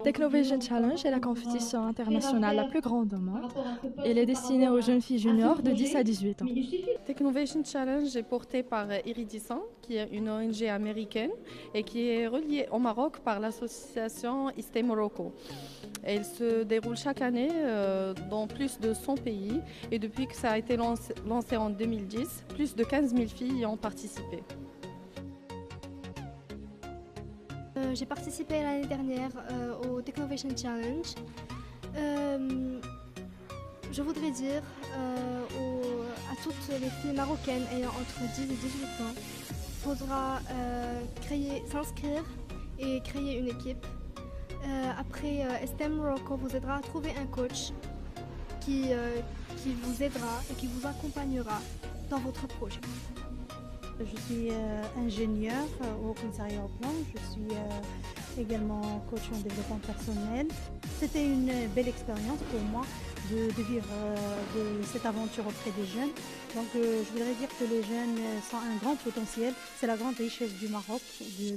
Technovision Challenge est la compétition internationale la plus grande au monde. Elle est destinée aux jeunes filles juniors de 10 à 18 ans. Technovision Challenge est porté par Iridissant, qui est une ONG américaine et qui est reliée au Maroc par l'association ISTE Morocco. Elle se déroule chaque année dans plus de 100 pays et depuis que ça a été lancé en 2010, plus de 15 000 filles y ont participé. J'ai participé l'année dernière au Technovision Challenge. Je voudrais dire à toutes les filles marocaines ayant entre 10 et 18 ans, il faudra s'inscrire et créer une équipe. Après, ISTE Morocco vous aidera à trouver un coach qui vous aidera et qui vous accompagnera dans votre projet. Je suis ingénieure au commissariat au plan, je suis également coach en développement personnel. C'était une belle expérience pour moi de vivre cette aventure auprès des jeunes. Donc je voudrais dire que les jeunes sont un grand potentiel, c'est la grande richesse du Maroc, du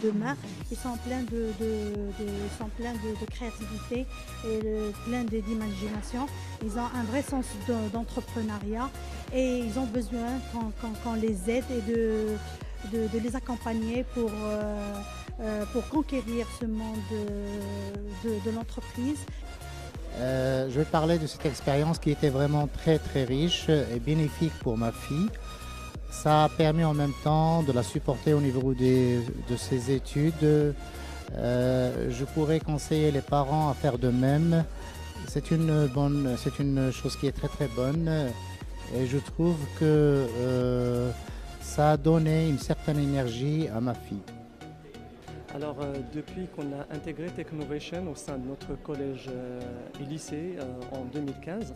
demain. Ils sont pleins de créativité et pleins d'imagination. Ils ont un vrai sens d'entrepreneuriat et ils ont besoin qu'on les aide et de les accompagner pour conquérir ce monde de l'entreprise. Je vais parler de cette expérience qui était vraiment très très riche et bénéfique pour ma fille. Ça a permis en même temps de la supporter au niveau de ses études. Je pourrais conseiller les parents à faire de même. C'est une chose qui est très très bonne et je trouve que ça a donné une certaine énergie à ma fille. Alors, depuis qu'on a intégré Technovision au sein de notre collège et lycée en 2015,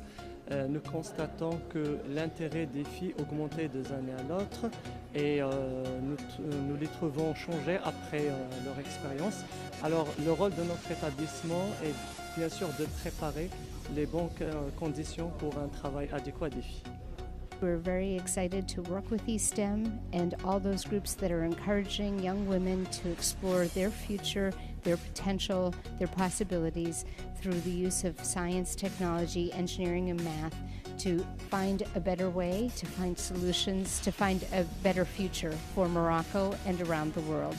nous constatons que l'intérêt des filles augmentait des années à l'autre et nous les trouvons changer après leur expérience. Alors, le rôle de notre établissement est bien sûr de préparer les bonnes conditions pour un travail adéquat des filles. We're very excited to work with eSTEM and all those groups that are encouraging young women to explore their future, their potential, their possibilities through the use of science, technology, engineering, and math to find a better way, to find solutions, to find a better future for Morocco and around the world.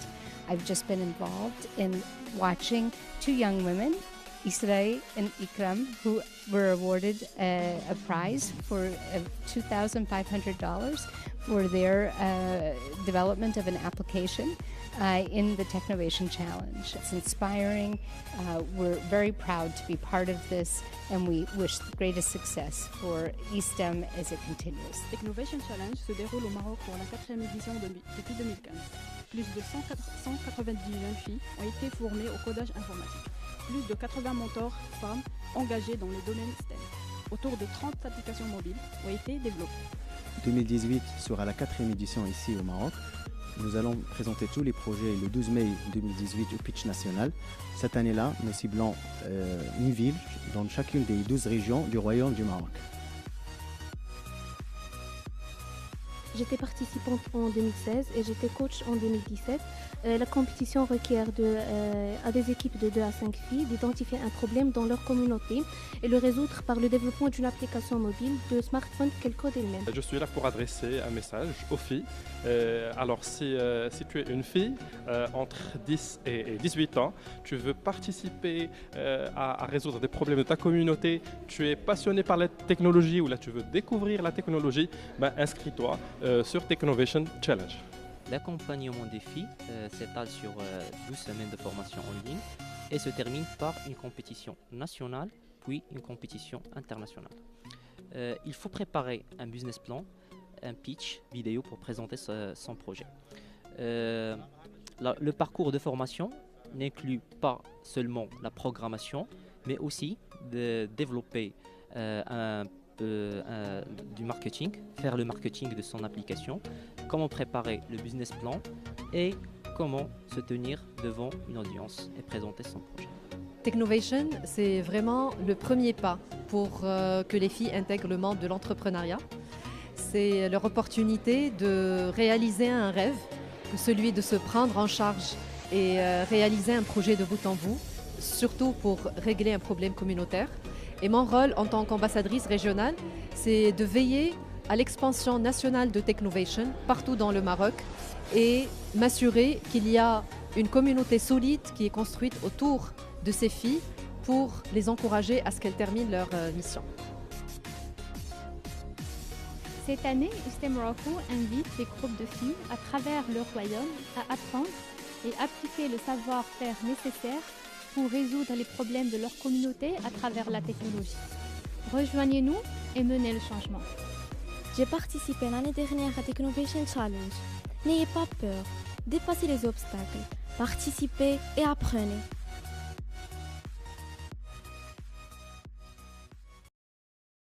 I've just been involved in watching two young women, Isray and Ikram, who were awarded a prize for $2,500 for their development of an application in the Technovision Challenge. It's inspiring. We're very proud to be part of this, and we wish the greatest success for eSTEM as it continues. Technovision Challenge se déroule au Maroc pour la 4e édition depuis 2015. Plus de 190 jeunes filles ont été formées au codage informatique. Plus de 80 mentors femmes engagées dans les domaines STEM. Autour de 30 applications mobiles ont été développées. 2018 sera la 4e édition ici au Maroc. Nous allons présenter tous les projets le 12 mai 2018 au pitch national. Cette année-là, nous ciblons une ville dans chacune des 12 régions du Royaume du Maroc. J'étais participante en 2016 et j'étais coach en 2017. La compétition requiert à des équipes de 2 à 5 filles d'identifier un problème dans leur communauté et le résoudre par le développement d'une application mobile de smartphone qu'elles codent elles-mêmes. Je suis là pour adresser un message aux filles. Alors si tu es une fille entre 10 et 18 ans, tu veux participer à résoudre des problèmes de ta communauté, tu es passionné par la technologie ou là tu veux découvrir la technologie, inscris-toi sur Technovision Challenge. L'accompagnement des filles s'étale sur 12 semaines de formation en ligne et se termine par une compétition nationale puis une compétition internationale. Il faut préparer un business plan, un pitch vidéo pour présenter son projet. Le parcours de formation n'inclut pas seulement la programmation, mais aussi de développer du marketing, faire le marketing de son application, comment préparer le business plan et comment se tenir devant une audience et présenter son projet. Technovision, c'est vraiment le premier pas pour que les filles intègrent le monde de l'entrepreneuriat. C'est leur opportunité de réaliser un rêve, celui de se prendre en charge et réaliser un projet de bout en bout surtout pour régler un problème communautaire. Et mon rôle en tant qu'ambassadrice régionale, c'est de veiller à l'expansion nationale de Technovation partout dans le Maroc et m'assurer qu'il y a une communauté solide qui est construite autour de ces filles pour les encourager à ce qu'elles terminent leur mission. Cette année, USTEM Morocco invite les groupes de filles à travers le royaume à apprendre et appliquer le savoir-faire nécessaire pour résoudre les problèmes de leur communauté à travers la technologie. Rejoignez-nous et menez le changement. J'ai participé l'année dernière à Technovation Challenge. N'ayez pas peur, dépassez les obstacles, participez et apprenez.